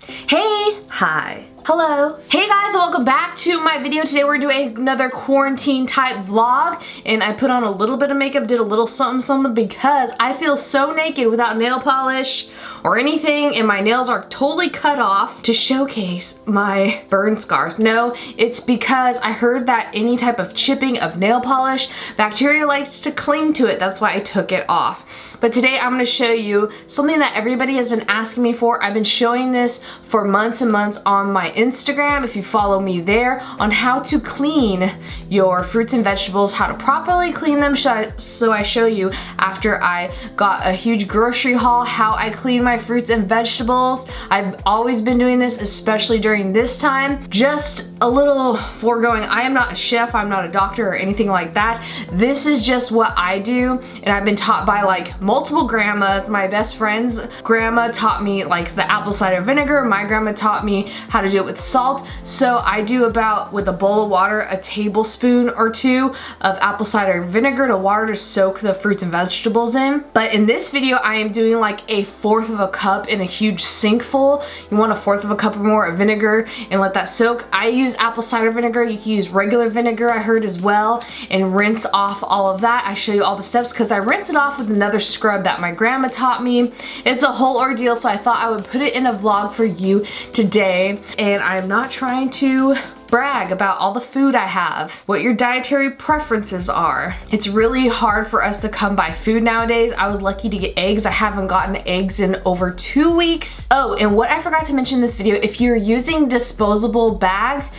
Hey! Hi. Hello. Hey guys, welcome back to my video. Today we're doing another quarantine type vlog, and I put on a little bit of makeup, did a little something because I feel so naked without nail polish or anything, and my nails are totally cut off to showcase my burn scars. No, it's because I heard that any type of chipping of nail polish, bacteria likes to cling to it. That's why I took it off. But today I'm going to show you something that everybody has been asking me for. I've been showing this for months and months on my Instagram, if you follow me there, on how to clean your fruits and vegetables, how to properly clean them. So I show you after I got a huge grocery haul, how I clean my fruits and vegetables. I've always been doing this, especially during this time. Just a little foregoing, I am not a chef, I'm not a doctor or anything like that. This is just what I do, and I've been taught by like multiple grandmas. My best friend's grandma taught me like the apple cider vinegar. My grandma taught me how to do it with salt. So I do about, with a bowl of water, a tablespoon or two of apple cider vinegar to water to soak the fruits and vegetables in. But in this video, I am doing like a 1/4 of a cup in a huge sink full. You want a 1/4 of a cup or more of vinegar and let that soak. I use apple cider vinegar. You can use regular vinegar, I heard, as well, and rinse off all of that. I show you all the steps because I rinse it off with another scrub that my grandma taught me. It's a whole ordeal, so I thought I would put it in a vlog for you today. And I'm not trying to brag about all the food I have, what your dietary preferences are. It's really hard for us to come by food nowadays. I was lucky to get eggs. I haven't gotten eggs in over 2 weeks. Oh, and what I forgot to mention in this video, if you're using disposable bags,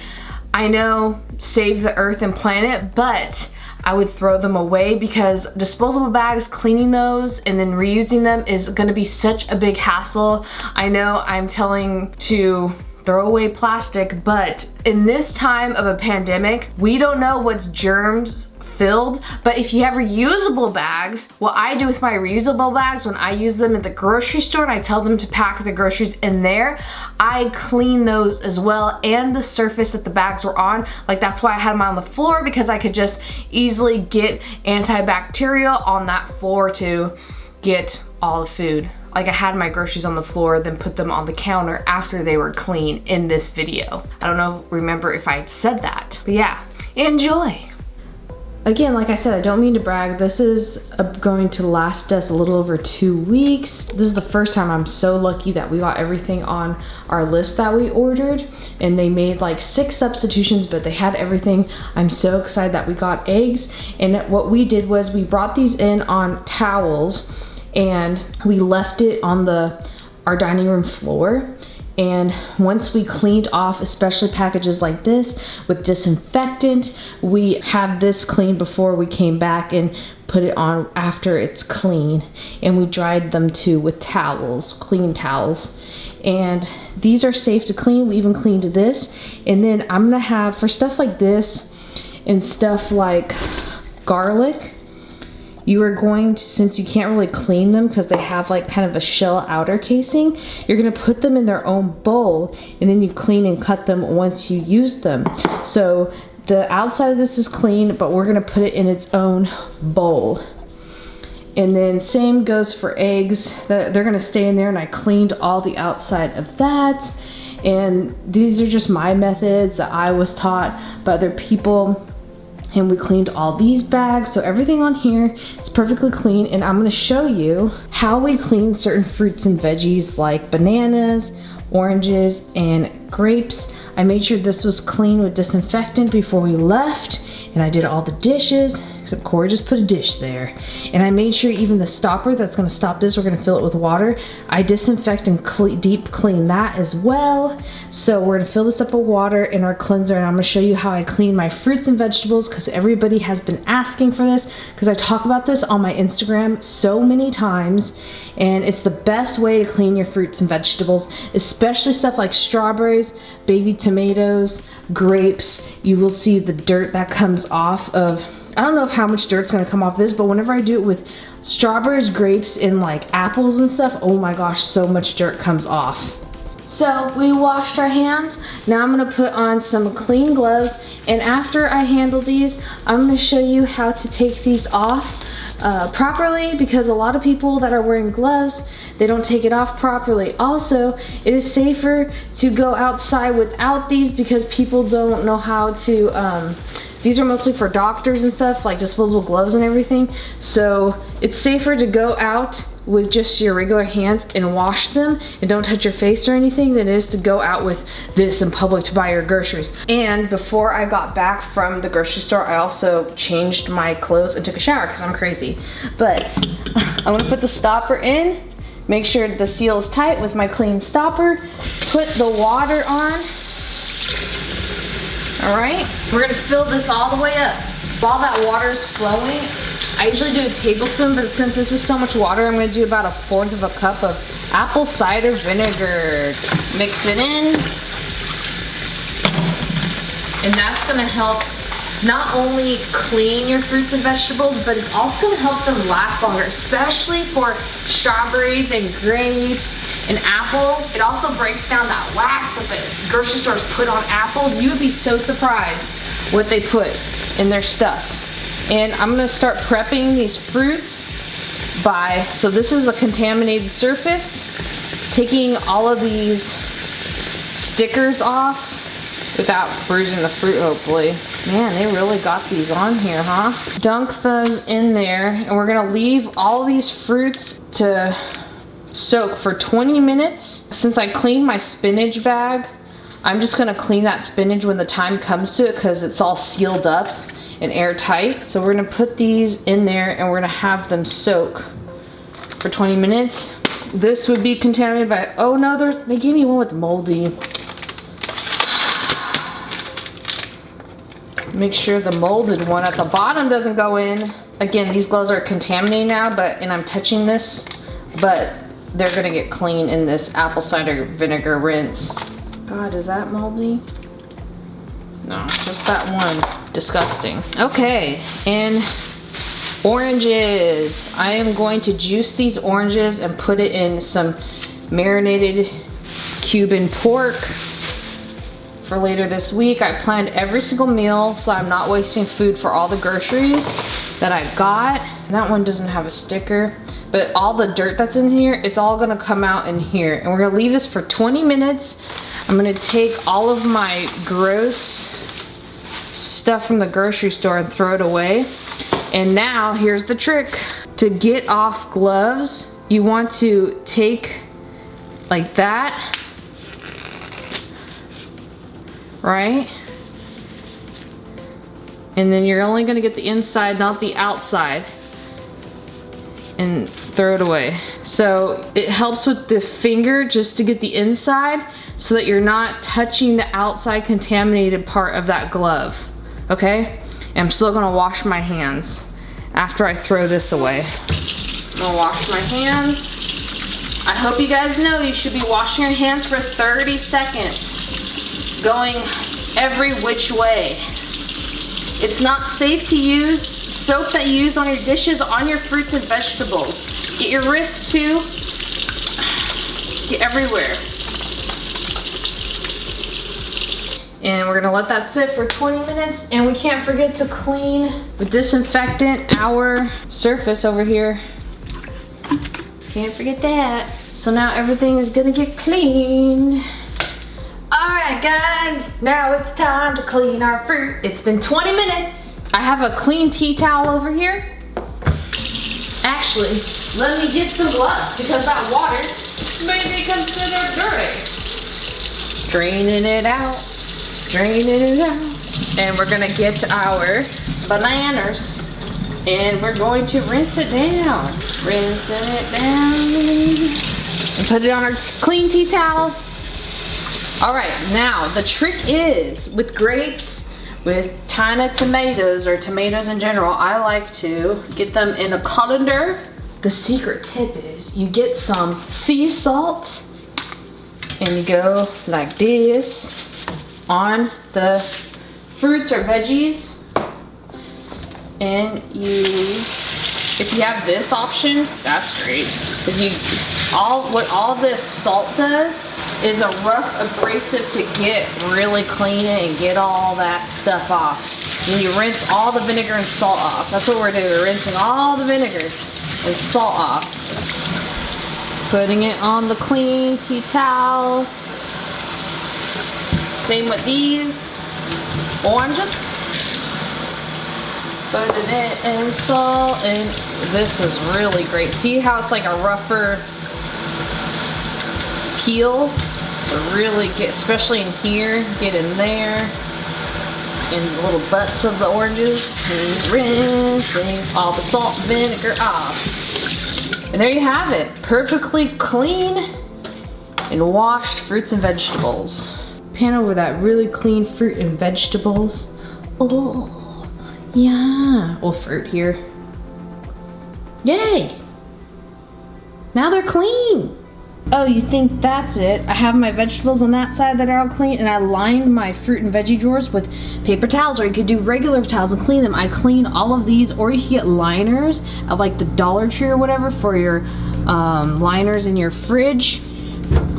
I know, save the earth and planet, but I would throw them away because disposable bags, cleaning those and then reusing them is gonna be such a big hassle. I know I'm telling to throw away plastic, but in this time of a pandemic, we don't know what's germs filled. But if you have reusable bags, what I do with my reusable bags when I use them at the grocery store and I tell them to pack the groceries in there, I clean those as well, and the surface that the bags were on. Like, that's why I had them on the floor, because I could just easily get antibacterial on that floor to get all the food. Like, I had my groceries on the floor, then put them on the counter after they were clean in this video. I don't know, remember if I said that, but yeah, enjoy. Again, like I said, I don't mean to brag. This is going to last us a little over 2 weeks. This is the first time. I'm so lucky that we got everything on our list that we ordered, and they made like 6 substitutions, but they had everything. I'm so excited that we got eggs. And what we did was we brought these in on towels, and we left it on our dining room floor. And once we cleaned off, especially packages like this with disinfectant, we have this cleaned before we came back and put it on after it's clean. And we dried them too with towels, clean towels. And these are safe to clean. We even cleaned this. And then I'm gonna have, for stuff like this and stuff like garlic, you are going to, since you can't really clean them because they have like kind of a shell outer casing, you're gonna put them in their own bowl, and then you clean and cut them once you use them. So the outside of this is clean, but we're gonna put it in its own bowl. And then same goes for eggs. They're gonna stay in there, and I cleaned all the outside of that. And these are just my methods that I was taught by other people. And we cleaned all these bags, so everything on here is perfectly clean. And I'm gonna show you how we clean certain fruits and veggies like bananas, oranges, and grapes. I made sure this was clean with disinfectant before we left, and I did all the dishes, except Corey just put a dish there. And I made sure even the stopper that's gonna stop this, we're gonna fill it with water, I disinfect and deep clean that as well. So we're gonna fill this up with water in our cleanser, and I'm gonna show you how I clean my fruits and vegetables, because everybody has been asking for this, because I talk about this on my Instagram so many times, and it's the best way to clean your fruits and vegetables, especially stuff like strawberries, baby tomatoes, grapes. You will see the dirt that comes off of, I don't know how much dirt's gonna come off this, but whenever I do it with strawberries, grapes, and like apples and stuff, oh my gosh, so much dirt comes off. So we washed our hands. Now I'm gonna put on some clean gloves, and after I handle these, I'm gonna show you how to take these off. properly, because a lot of people that are wearing gloves, they don't take it off properly. Also, it is safer to go outside without these because people don't know how to, these are mostly for doctors and stuff, like disposable gloves and everything. So it's safer to go out with just your regular hands and wash them and don't touch your face or anything than it is to go out with this in public to buy your groceries. And before I got back from the grocery store, I also changed my clothes and took a shower because I'm crazy. But I'm gonna put the stopper in, make sure the seal is tight with my clean stopper, put the water on. All right, we're gonna fill this all the way up. While that water is flowing, I usually do a tablespoon, but since this is so much water, I'm gonna do about 1/4 of a cup of apple cider vinegar. Mix it in. And that's gonna help not only clean your fruits and vegetables, but it's also gonna help them last longer, especially for strawberries and grapes and apples. It also breaks down that wax that the grocery stores put on apples. You would be so surprised what they put in their stuff. And I'm gonna start prepping these fruits so this is a contaminated surface, taking all of these stickers off without bruising the fruit, hopefully. Man, they really got these on here, huh? Dunk those in there, and we're gonna leave all these fruits to soak for 20 minutes. Since I cleaned my spinach bag, I'm just gonna clean that spinach when the time comes to it because it's all sealed up and airtight. So we're gonna put these in there and we're gonna have them soak for 20 minutes. This would be contaminated by, oh no, they gave me one with moldy. Make sure the molded one at the bottom doesn't go in. Again, these gloves are contaminated now, and I'm touching this, but they're gonna get clean in this apple cider vinegar rinse. God, is that moldy? No, just that one. Disgusting. Okay, and oranges. I am going to juice these oranges and put it in some marinated Cuban pork for later this week. I planned every single meal so I'm not wasting food for all the groceries that I've got. That one doesn't have a sticker, but all the dirt that's in here, it's all gonna come out in here. And we're gonna leave this for 20 minutes. I'm gonna take all of my gross stuff from the grocery store and throw it away. And now here's the trick. To get off gloves, you want to take like that, right? And then you're only gonna get the inside, not the outside, and throw it away. So it helps with the finger just to get the inside so that you're not touching the outside contaminated part of that glove, okay? And I'm still gonna wash my hands after I throw this away. I'm gonna wash my hands. I hope you guys know you should be washing your hands for 30 seconds, going every which way. It's not safe to use soap that you use on your dishes on your fruits and vegetables. Get your wrists too. Get everywhere. And we're gonna let that sit for 20 minutes, and we can't forget to clean with disinfectant our surface over here. Can't forget that. So now everything is gonna get cleaned. Alright guys, now it's time to clean our fruit. It's been 20 minutes. I have a clean tea towel over here. Actually, let me get some gloves because that water may be considered dirty. Draining it out. Draining it out. And we're gonna get our bananas and we're going to rinse it down. Rinsing it down. And put it on our clean tea towel. All right, now the trick is with grapes, with tiny tomatoes or tomatoes in general, I like to get them in a colander. The secret tip is you get some sea salt and you go like this on the fruits or veggies, and if you have this option, that's great, because what all this salt does is a rough abrasive to get really clean it and get all that stuff off. And you rinse all the vinegar and salt off. That's what we're doing. We're rinsing all the vinegar and salt off. Putting it on the clean tea towel. Same with these oranges. Putting it in salt, and this is really great. See how it's like a rougher peel? Really get, especially in here, get in there. In the little butts of the oranges, and rinsing all the salt and vinegar off. And there you have it, perfectly clean and washed fruits and vegetables. Pan over that really clean fruit and vegetables. Oh, yeah. Oh, fruit here. Yay! Now they're clean. Oh, you think that's it? I have my vegetables on that side that are all clean, and I lined my fruit and veggie drawers with paper towels, or you could do regular towels and clean them. I clean all of these, or you can get liners at like the Dollar Tree or whatever for your liners in your fridge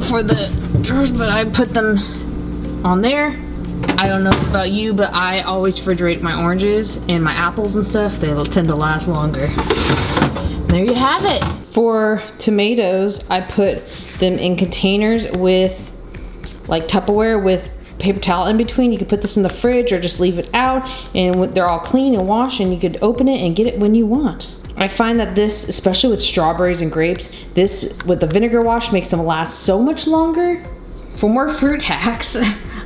for the drawers, but I put them on there. I don't know about you, but I always refrigerate my oranges and my apples and stuff. They'll tend to last longer. There you have it. For tomatoes, I put them in containers with like Tupperware with paper towel in between. You could put this in the fridge or just leave it out, and they're all clean and washed, and you could open it and get it when you want. I find that this, especially with strawberries and grapes, this with the vinegar wash makes them last so much longer. For more fruit hacks,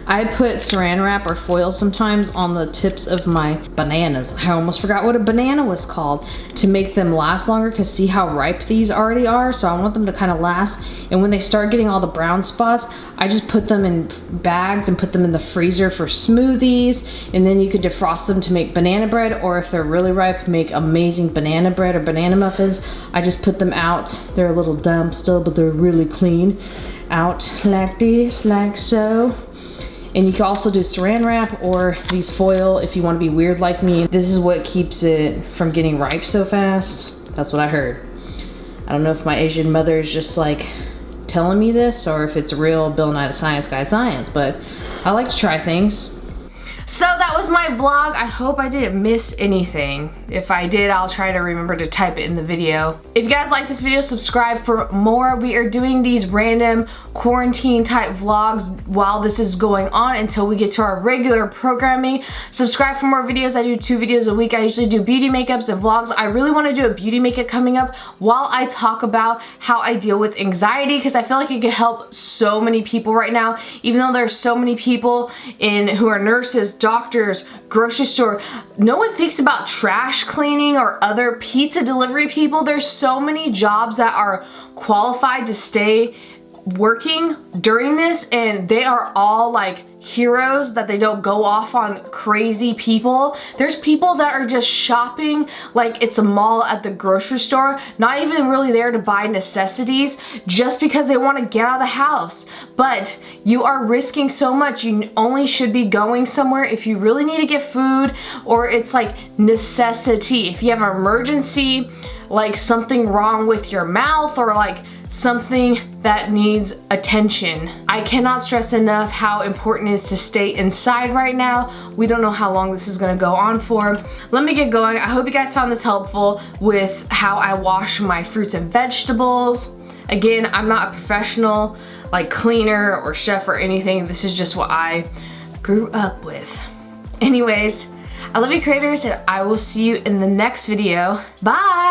I put saran wrap or foil sometimes on the tips of my bananas. I almost forgot what a banana was called, to make them last longer, because see how ripe these already are? So I want them to kind of last. And when they start getting all the brown spots, I just put them in bags and put them in the freezer for smoothies. And then you could defrost them to make banana bread, or if they're really ripe, make amazing banana bread or banana muffins. I just put them out. They're a little damp still, but they're really clean. Out like this, like so. And you can also do saran wrap or these foil if you want to be weird like me. This is what keeps it from getting ripe so fast. That's what I heard. I don't know if my Asian mother is just like telling me this, or if it's real Bill Nye the Science Guy science, but I like to try things. So that was my vlog. I hope I didn't miss anything. If I did, I'll try to remember to type it in the video. If you guys like this video, subscribe for more. We are doing these random quarantine type vlogs while this is going on until we get to our regular programming. Subscribe for more videos. I do 2 videos a week. I usually do beauty makeups and vlogs. I really want to do a beauty makeup coming up while I talk about how I deal with anxiety, because I feel like it could help so many people right now. Even though there's so many people who are nurses, doctors, grocery store, no one thinks about trash cleaning or other pizza delivery people. There's so many jobs that are qualified to stay working during this, and they are all like heroes that they don't go off on crazy people. There's people that are just shopping like it's a mall at the grocery store, not even really there to buy necessities, just because they want to get out of the house. But you are risking so much. You only should be going somewhere if you really need to get food, or it's like necessity. If you have an emergency, like something wrong with your mouth, or like something that needs attention. I cannot stress enough how important it is to stay inside right now. We don't know how long this is gonna go on for. Let me get going. I hope you guys found this helpful with how I wash my fruits and vegetables. Again, I'm not a professional like cleaner or chef or anything. This is just what I grew up with. Anyways, I love you creators, and I will see you in the next video. Bye!